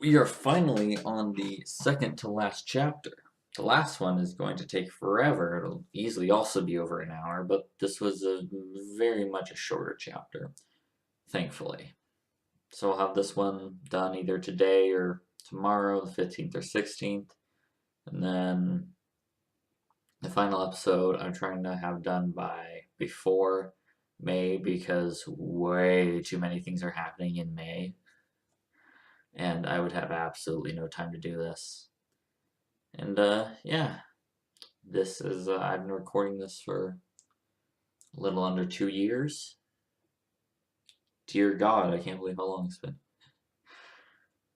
We are finally on the second to last chapter. The last one is going to take forever. It'll easily also be over an hour, but this was very much a shorter chapter, thankfully. So I'll have this one done either today or tomorrow, the 15th or 16th. And then the final episode I'm trying to have done by before May because way too many things are happening in May. And I would have absolutely no time to do this. And yeah, this is I've been recording this for a little under 2 years. Dear God, I can't believe how long it's been.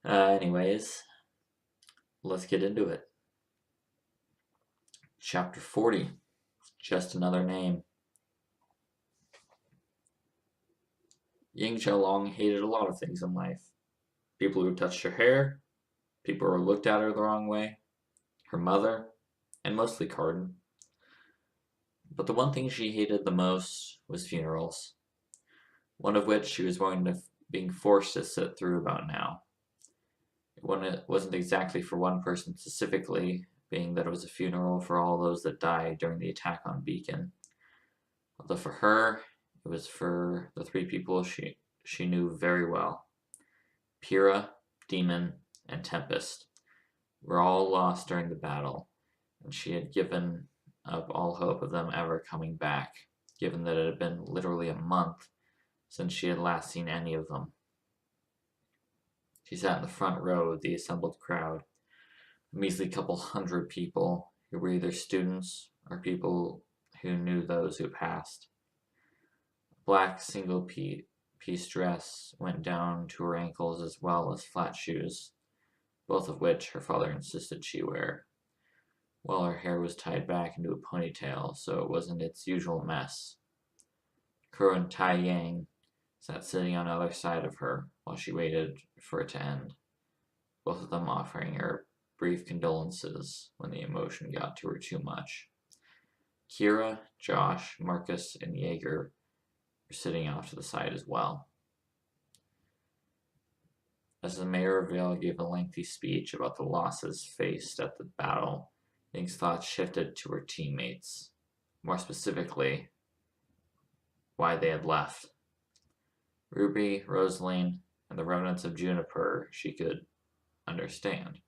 Anyways, let's get into it. Chapter 40, just another name. Ying Xiaolong hated a lot of things in life. People who touched her hair, people who looked at her the wrong way, her mother, and mostly Carden. But the one thing she hated the most was funerals, one of which she was being forced to sit through about now. It wasn't exactly for one person specifically, being that it was a funeral for all those that died during the attack on Beacon. Although for her, it was for the three people she knew very well. Pyrrha, Demon, and Tempest were all lost during the battle, and she had given up all hope of them ever coming back, given that it had been literally a month since she had last seen any of them. She sat in the front row of the assembled crowd, a measly couple hundred people who were either students or people who knew those who passed. A black single-piece dress went down to her ankles as well as flat shoes, both of which her father insisted she wear, while her hair was tied back into a ponytail so it wasn't its usual mess. Crow and Tai Yang sat sitting on the other side of her while she waited for it to end, both of them offering her brief condolences when the emotion got to her too much. Kira, Josh, Marcus, and Jaeger were sitting off to the side as well. As the mayor of Vale gave a lengthy speech about the losses faced at the battle, Ying's thoughts shifted to her teammates, more specifically, why they had left. Ruby, Rosaline, and the remnants of Juniper she could understand,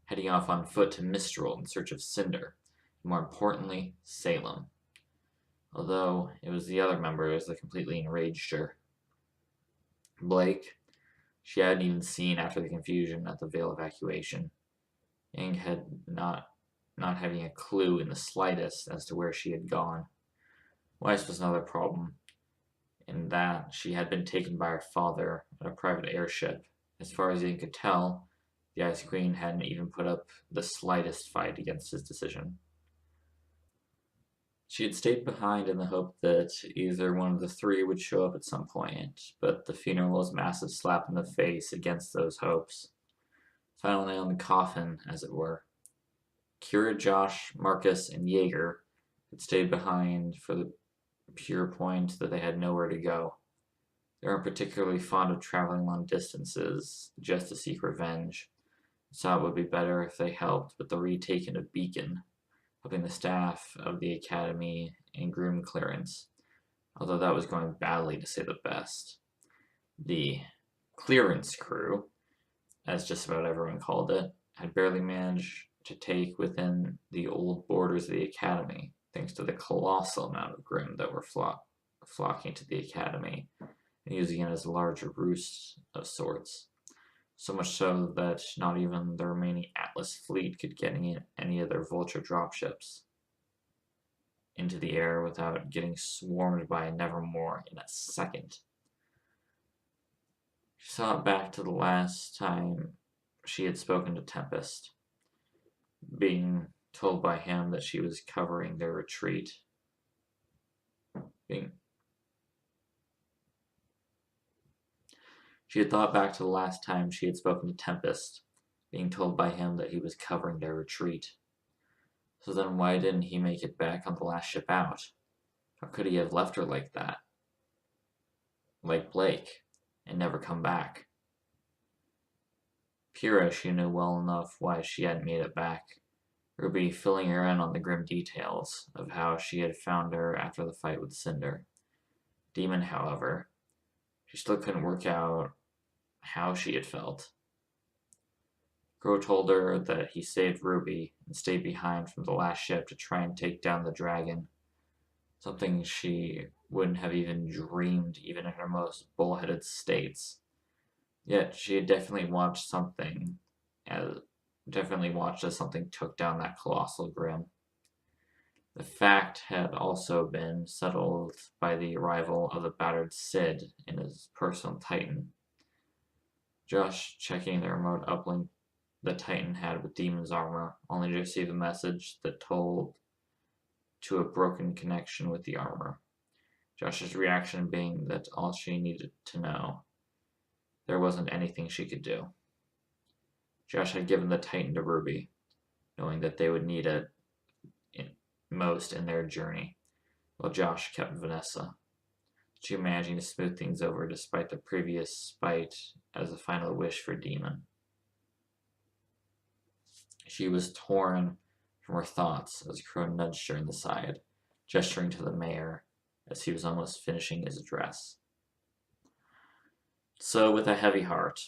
heading off on foot to Mistral in search of Cinder, and more importantly, Salem. Although it was the other members that completely enraged her. Blake, she hadn't even seen after the confusion at the Vale evacuation. Ying had not having a clue in the slightest as to where she had gone. Weiss was another problem, in that she had been taken by her father on a private airship. As far as Ying could tell, the Ice Queen hadn't even put up the slightest fight against his decision. She had stayed behind in the hope that either one of the three would show up at some point, but the funeral was a massive slap in the face against those hopes. Final nail in the coffin, as it were. Kira, Josh, Marcus, and Jaeger had stayed behind for the pure point that they had nowhere to go. They weren't particularly fond of traveling long distances just to seek revenge, so it would be better if they helped with the retaking of Beacon, helping the staff of the academy and groom clearance, although that was going badly to say the best. The clearance crew, as just about everyone called it, had barely managed to take within the old borders of the academy, thanks to the colossal amount of Grimm that were flocking to the academy and using it as a larger roost of sorts. So much so that not even the remaining Atlas fleet could get any of their Vulture dropships into the air without getting swarmed by a Nevermore in a second. She saw it back to the last time she had spoken to Tempest, being told by him that she was covering their retreat. She had thought back to the last time she had spoken to Tempest, being told by him that he was covering their retreat. So then why didn't he make it back on the last ship out? How could he have left her like that? Like Blake, and never come back? Kira, she knew well enough why she hadn't made it back. RWBY filling her in on the grim details of how she had found her after the fight with Cinder. Demon, however, she still couldn't work out how she had felt. Crow told her that he saved RWBY and stayed behind from the last ship to try and take down the dragon, something she wouldn't have even dreamed even in her most bullheaded states. Yet she had definitely watched as something took down that colossal grim. The fact had also been settled by the arrival of the battered Sid in his personal Titan. Josh checking the remote uplink the Titan had with Demon's armor, only to receive a message that told to a broken connection with the armor. Josh's reaction being that all she needed to know. There wasn't anything she could do. Josh had given the Titan to RWBY, knowing that they would need it most in their journey, while Josh kept Vanessa. She managing to smooth things over despite the previous spite as a final wish for Demon. She was torn from her thoughts as Crow nudged her in the side, gesturing to the mayor as he was almost finishing his address. So, with a heavy heart,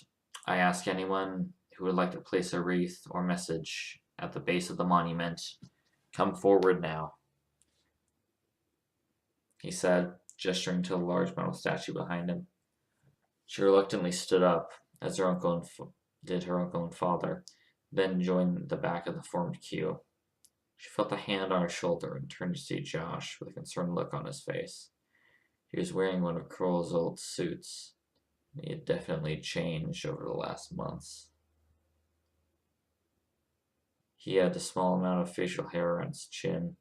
I ask anyone who would like to place a wreath or message at the base of the monument, come forward now, he said, gesturing to a large metal statue behind him. She reluctantly stood up, as her uncle did her uncle and father, then joined the back of the formed queue. She felt a hand on her shoulder and turned to see Josh with a concerned look on his face. He was wearing one of Crowell's old suits. He had definitely changed over the last months. He had a small amount of facial hair on his chin.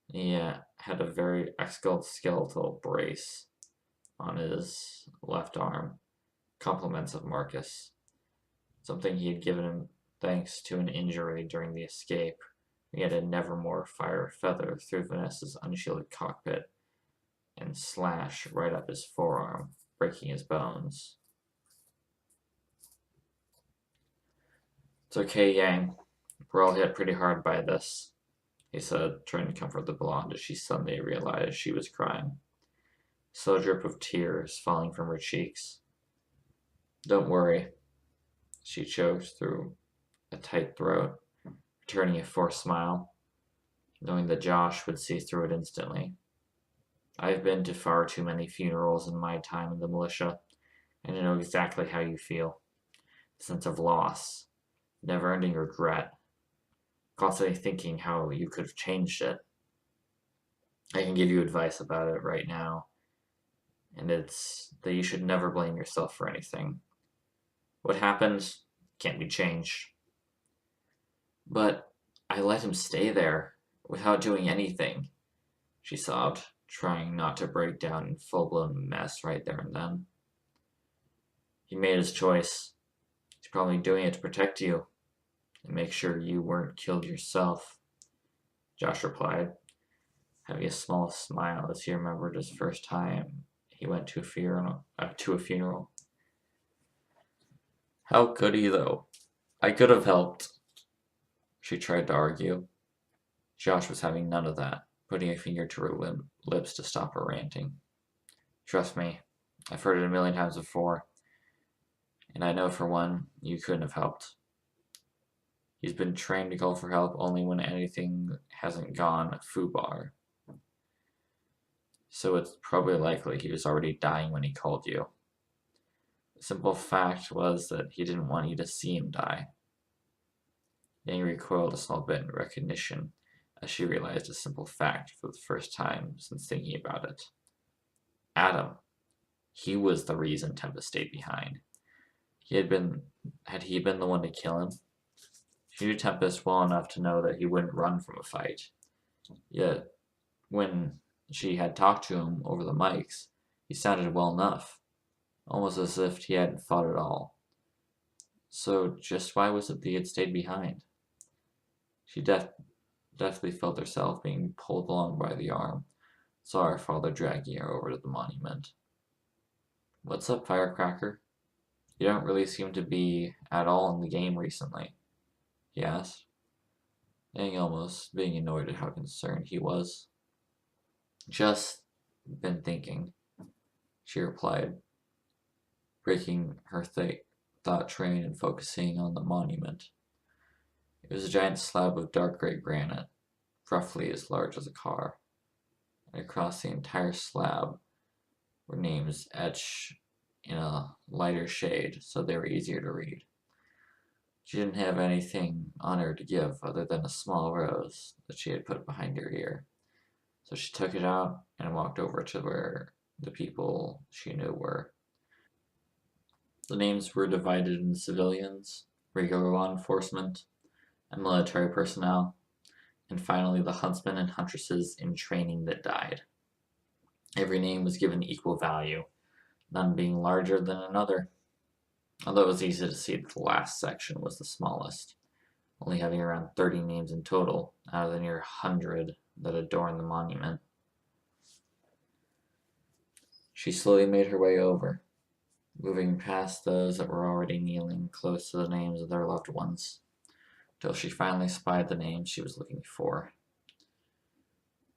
He had a very exoskeletal brace on his left arm, compliments of Marcus, something he had given him thanks to an injury during the escape. He had a nevermore fire feather through Vanessa's unshielded cockpit and slash right up his forearm, breaking his bones. It's okay, Yang. We're all hit pretty hard by this, he said, trying to comfort the blonde as she suddenly realized she was crying. Slow drip of tears falling from her cheeks. Don't worry, she choked through a tight throat, returning a forced smile, knowing that Josh would see through it instantly. I've been to far too many funerals in my time in the militia, and I know exactly how you feel. The sense of loss, never-ending regret, constantly thinking how you could have changed it. I can give you advice about it right now, and it's that you should never blame yourself for anything. What happened can't be changed. But I let him stay there without doing anything, she sobbed, trying not to break down in full-blown mess right there and then. He made his choice. He's probably doing it to protect you and make sure you weren't killed yourself, Josh replied, having a small smile as he remembered his first time he went to a funeral. How could he, though? I could have helped, she tried to argue. Josh was having none of that, putting a finger to her lips to stop her ranting. Trust me, I've heard it a million times before, and I know for one, you couldn't have helped. He's been trained to call for help only when anything hasn't gone foobar. So it's probably likely he was already dying when he called you. The simple fact was that he didn't want you to see him die. Yang recoiled a small bit in recognition as she realized a simple fact for the first time since thinking about it. Adam. He was the reason Tempest stayed behind. Had he been the one to kill him? She knew Tempest well enough to know that he wouldn't run from a fight. Yet, when she had talked to him over the mics, he sounded well enough, almost as if he hadn't fought at all. So just why was it that he had stayed behind? She definitely felt herself being pulled along by the arm, saw her father dragging her over to the monument. What's up, Firecracker? You don't really seem to be at all in the game recently, he asked, almost being annoyed at how concerned he was. Just been thinking, she replied, breaking her thought train and focusing on the monument. It was a giant slab of dark gray granite, roughly as large as a car, and across the entire slab were names etched in a lighter shade so they were easier to read. She didn't have anything on her to give other than a small rose that she had put behind her ear, so she took it out and walked over to where the people she knew were. The names were divided into civilians, regular law enforcement, and military personnel, and finally the huntsmen and huntresses in training that died. Every name was given equal value, none being larger than another, although it was easy to see that the last section was the smallest, only having around 30 names in total out of the near 100 that adorn the monument. She slowly made her way over, moving past those that were already kneeling close to the names of their loved ones, till she finally spied the name she was looking for.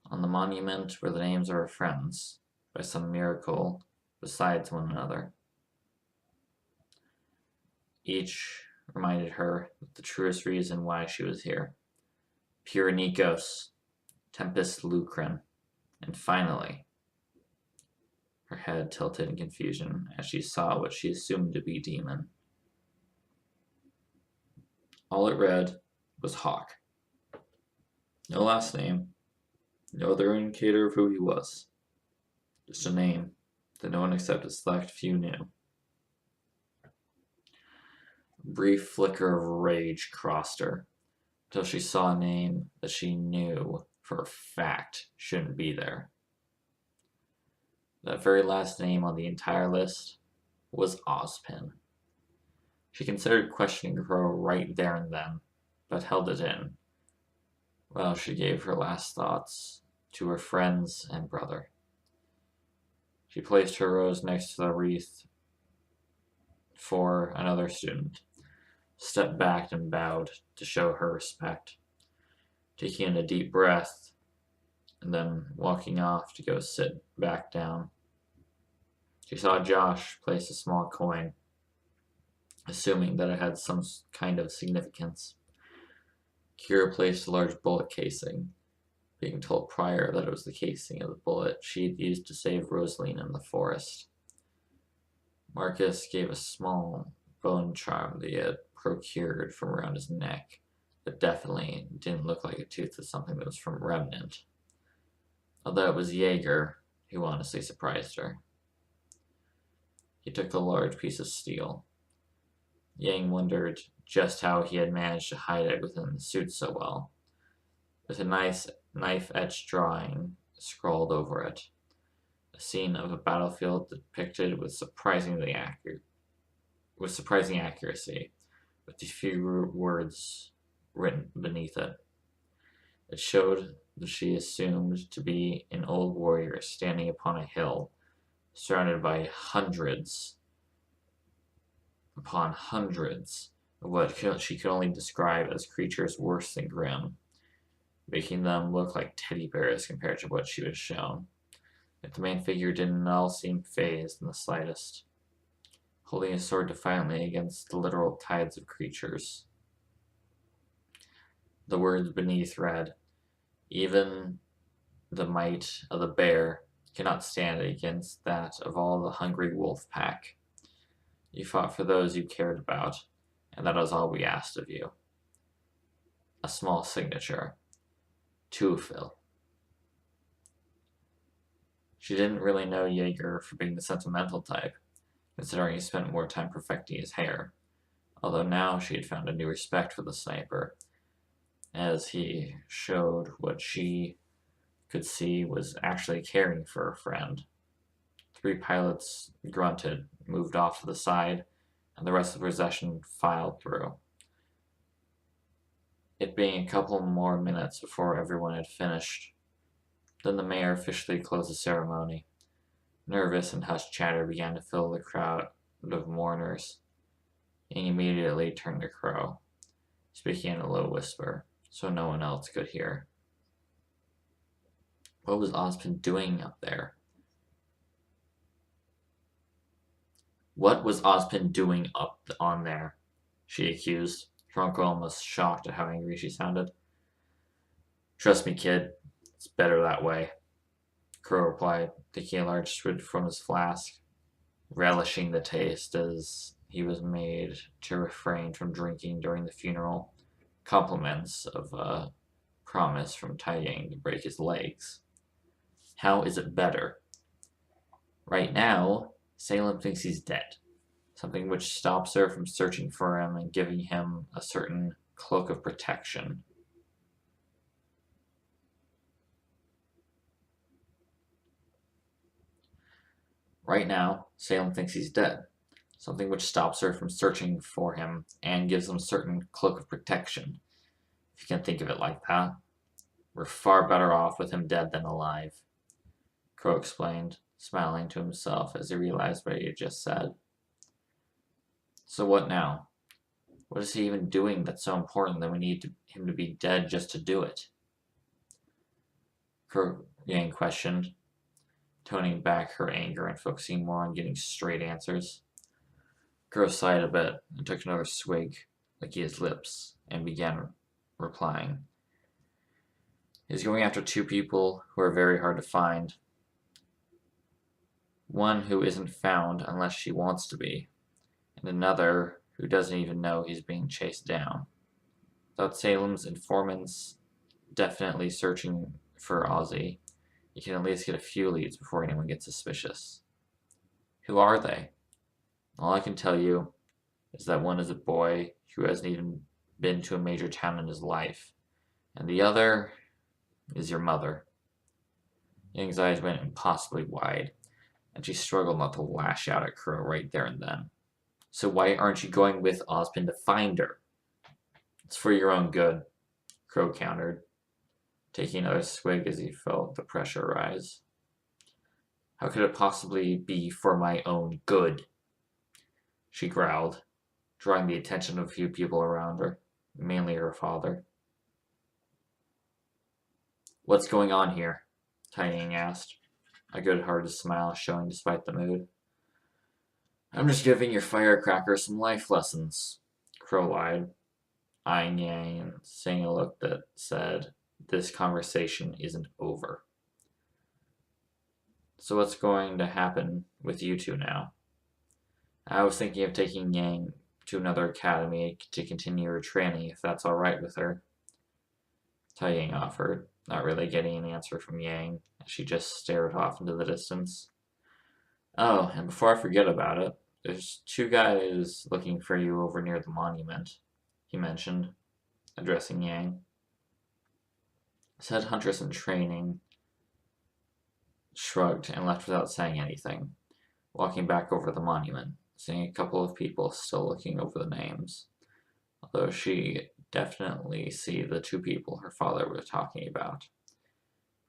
On the monument were the names of her friends, by some miracle, besides one another. Each reminded her of the truest reason why she was here. Pure Nikos, Tempest Lucrin, and finally, her head tilted in confusion as she saw what she assumed to be Demon. All it read was Hawk. No last name, no other indicator of who he was. Just a name that no one except a select few knew. A brief flicker of rage crossed her, until she saw a name that she knew for a fact shouldn't be there. That very last name on the entire list was Ozpin. She considered questioning Crow right there and then, but held it in, while she gave her last thoughts to her friends and brother. She placed her rose next to the wreath for another student, stepped back and bowed to show her respect, taking in a deep breath, and then walking off to go sit back down. She saw Josh place a small coin, assuming that it had some kind of significance. Kira placed a large bullet casing, being told prior that it was the casing of the bullet she'd used to save Rosaline in the forest. Marcus gave a small bone charm that he had procured from around his neck, but definitely didn't look like a tooth of something that was from Remnant. Although it was Jaeger who honestly surprised her. He took the large piece of steel. Yang wondered just how he had managed to hide it within the suit so well, with a nice knife-etched drawing scrawled over it. A scene of a battlefield depicted with surprising accuracy, with a few words written beneath it. It showed that she assumed to be an old warrior standing upon a hill, surrounded by hundreds upon hundreds of what she could only describe as creatures worse than grim, making them look like teddy bears compared to what she was shown. Yet the main figure didn't at all seem fazed in the slightest, holding his sword defiantly against the literal tides of creatures. The words beneath read, "Even the might of the bear cannot stand against that of all the hungry wolf pack. You fought for those you cared about, and that is all we asked of you." A small signature. Teufel. She didn't really know Jaeger for being the sentimental type, considering he spent more time perfecting his hair, although now she had found a new respect for the sniper, as he showed what she could see was actually caring for a friend. 3 pilots grunted, moved off to the side, and the rest of the procession filed through. It being a couple more minutes before everyone had finished, then the mayor officially closed the ceremony. Nervous and hushed chatter began to fill the crowd of mourners, He immediately turned to Crow, speaking in a low whisper, so no one else could hear. What was Ozpin doing up there? What was Ozpin doing up on there? She accused, her uncle almost shocked at how angry she sounded. Trust me, kid. It's better that way, Crow replied, taking a large swig from his flask, relishing the taste as he was made to refrain from drinking during the funeral. Compliments of a promise from Tai Yang to break his legs. How is it better? Right now, Salem thinks he's dead, something which stops her from searching for him and giving him a certain cloak of protection. Right now, Salem thinks he's dead, something which stops her from searching for him and gives him a certain cloak of protection. If you can think of it like that. We're far better off with him dead than alive, Crow explained, smiling to himself as he realized what he had just said. So what now? What is he even doing that's so important that we need him to be dead just to do it? Crow Yang questioned, toning back her anger and focusing more on getting straight answers. Crow sighed a bit and took another swig, licking his lips, and began replying. He's going after two people who are very hard to find. One who isn't found unless she wants to be, and another who doesn't even know he's being chased down. Without Salem's informants definitely searching for Ozzy, you can at least get a few leads before anyone gets suspicious. Who are they? All I can tell you is that one is a boy who hasn't even been to a major town in his life, and the other is your mother. Yang's eyes went impossibly wide, and she struggled not to lash out at Crow right there and then. So why aren't you going with Ozpin to find her? It's for your own good, Crow countered, taking another swig as he felt the pressure rise. How could it possibly be for my own good? She growled, drawing the attention of a few people around her, mainly her father. What's going on here? Tai Yang asked, a good-hearted smile showing despite the mood. I'm just giving your firecracker some life lessons, Crow lied, eyeing Yang and seeing a look that said, this conversation isn't over. So what's going to happen with you two now? I was thinking of taking Yang to another academy to continue her training, if that's alright with her, Tai Yang offered, not really getting an answer from Yang, as she just stared off into the distance. Oh, and before I forget about it, there's two guys looking for you over near the monument, he mentioned, addressing Yang. Said Huntress in training shrugged and left without saying anything, walking back over the monument, seeing a couple of people still looking over the names, although she definitely see the two people her father was talking about.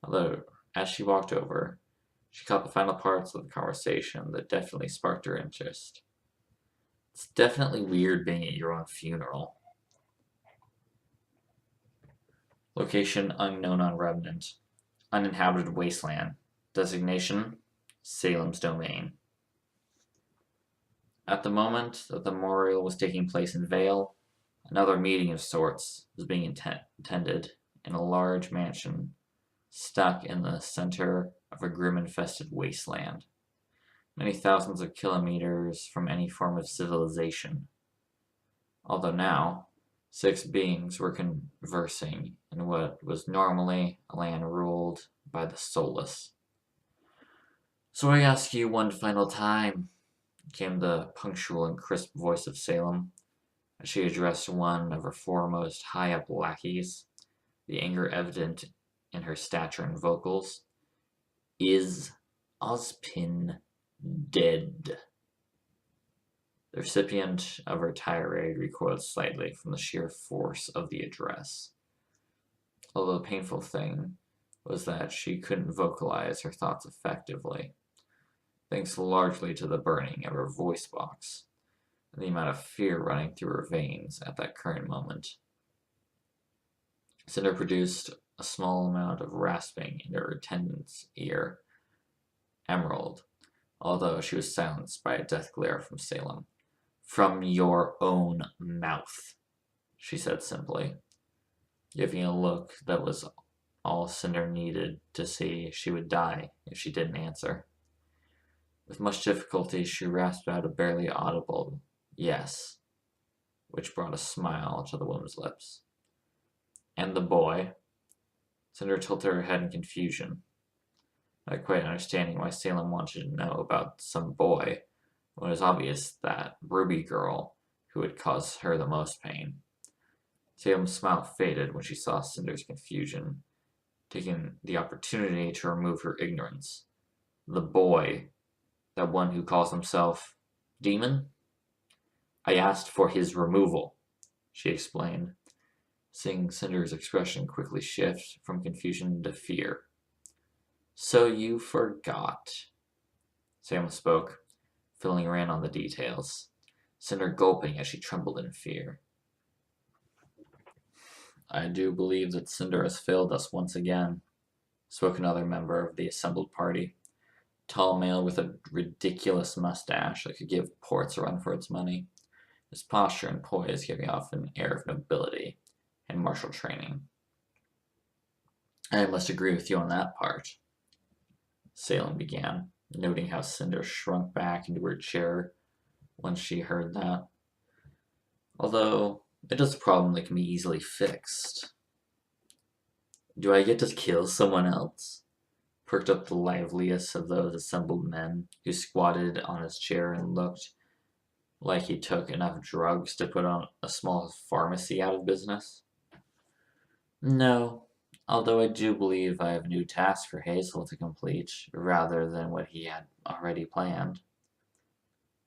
Although, as she walked over, she caught the final parts of the conversation that definitely sparked her interest. It's definitely weird being at your own funeral. Location unknown on Remnant. Uninhabited wasteland. Designation, Salem's domain. At the moment that the memorial was taking place in Vale, another meeting of sorts was being attended in a large mansion stuck in the center of a grim-infested wasteland, many thousands of kilometers from any form of civilization. Although now, 6 beings were conversing in what was normally a land ruled by the soulless. So I ask you one final time, came the punctual and crisp voice of Salem, as she addressed one of her foremost high-up lackeys, the anger evident in her stature and vocals. Is Ozpin dead? The recipient of her tirade recoiled slightly from the sheer force of the address. Although the painful thing was that she couldn't vocalize her thoughts effectively, thanks largely to the burning of her voice box, and the amount of fear running through her veins at that current moment. Cinder produced a small amount of rasping in her attendant's ear, Emerald, although she was silenced by a death glare from Salem. "From your own mouth," she said simply, giving a look that was all Cinder needed to see she would die if she didn't answer. With much difficulty, she rasped out a barely audible "yes," which brought a smile to the woman's lips. "And the boy?" Cinder tilted her head in confusion, not quite understanding why Salem wanted to know about some boy when it was obvious that RWBY girl who would cause her the most pain. Salem's smile faded when she saw Cinder's confusion, taking the opportunity to remove her ignorance. "The boy, that one who calls himself Demon? I asked for his removal," she explained, seeing Cinder's expression quickly shift from confusion to fear. "So you forgot," Salem spoke, filling her in on the details, Cinder gulping as she trembled in fear. "I do believe that Cinder has failed us once again," spoke another member of the assembled party, tall male with a ridiculous mustache that could give Ports a run for its money, his posture and poise giving off an air of nobility and martial training. "I must agree with you on that part," Salem began, noting how Cinder shrunk back into her chair when she heard that. "Although, it is a problem that can be easily fixed." "Do I get to kill someone else?" perked up the liveliest of those assembled men, who squatted on his chair and looked like he took enough drugs to put on a small pharmacy out of business. "No, although I do believe I have a new task for Hazel to complete, rather than what he had already planned."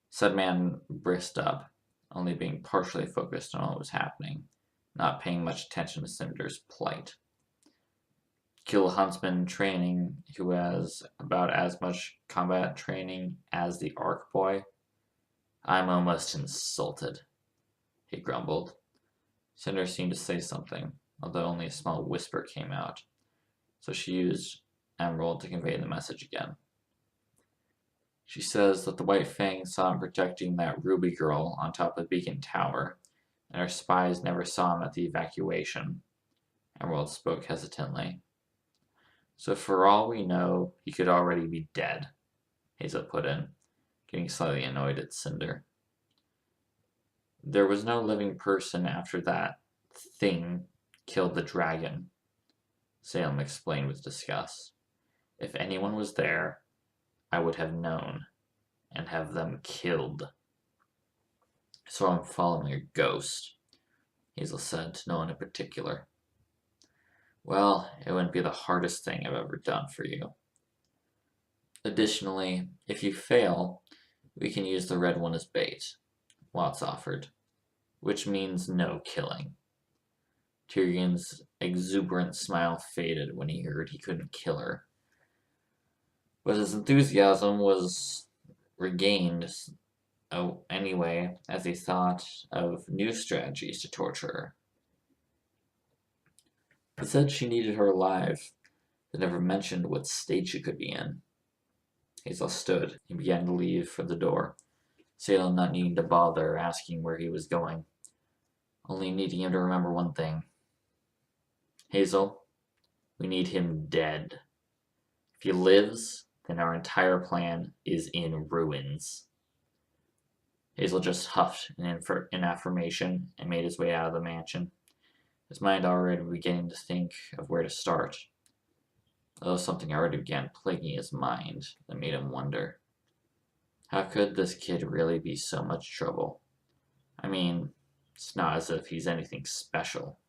Said man brisked up, only being partially focused on what was happening, not paying much attention to Cinder's plight. "Kill a huntsman training who has about as much combat training as the Ark boy? I'm almost insulted," he grumbled. Cinder seemed to say something, although only a small whisper came out, so she used Emerald to convey the message again. "She says that the White Fang saw him protecting that RWBY girl on top of Beacon Tower, and our spies never saw him at the evacuation." Emerald spoke hesitantly. "So for all we know, he could already be dead," Hazel put in, getting slightly annoyed at Cinder. "There was no living person after that thing killed the dragon," Salem explained with disgust. "If anyone was there, I would have known and have them killed." "So I'm following a ghost," Hazel said to no one in particular. "Well, it wouldn't be the hardest thing I've ever done for you. Additionally, if you fail, we can use the red one as bait," Watts offered, "which means no killing." Tyrion's exuberant smile faded when he heard he couldn't kill her, but his enthusiasm was regained anyway as he thought of new strategies to torture her. He said she needed her alive, but never mentioned what state she could be in. Hazel stood and began to leave for the door, Salem not needing to bother asking where he was going, only needing him to remember one thing. "Hazel, we need him dead. If he lives, then our entire plan is in ruins." Hazel just huffed in affirmation and made his way out of the mansion, his mind already beginning to think of where to start, although something already began plaguing his mind that made him wonder. How could this kid really be so much trouble? I mean, it's not as if he's anything special.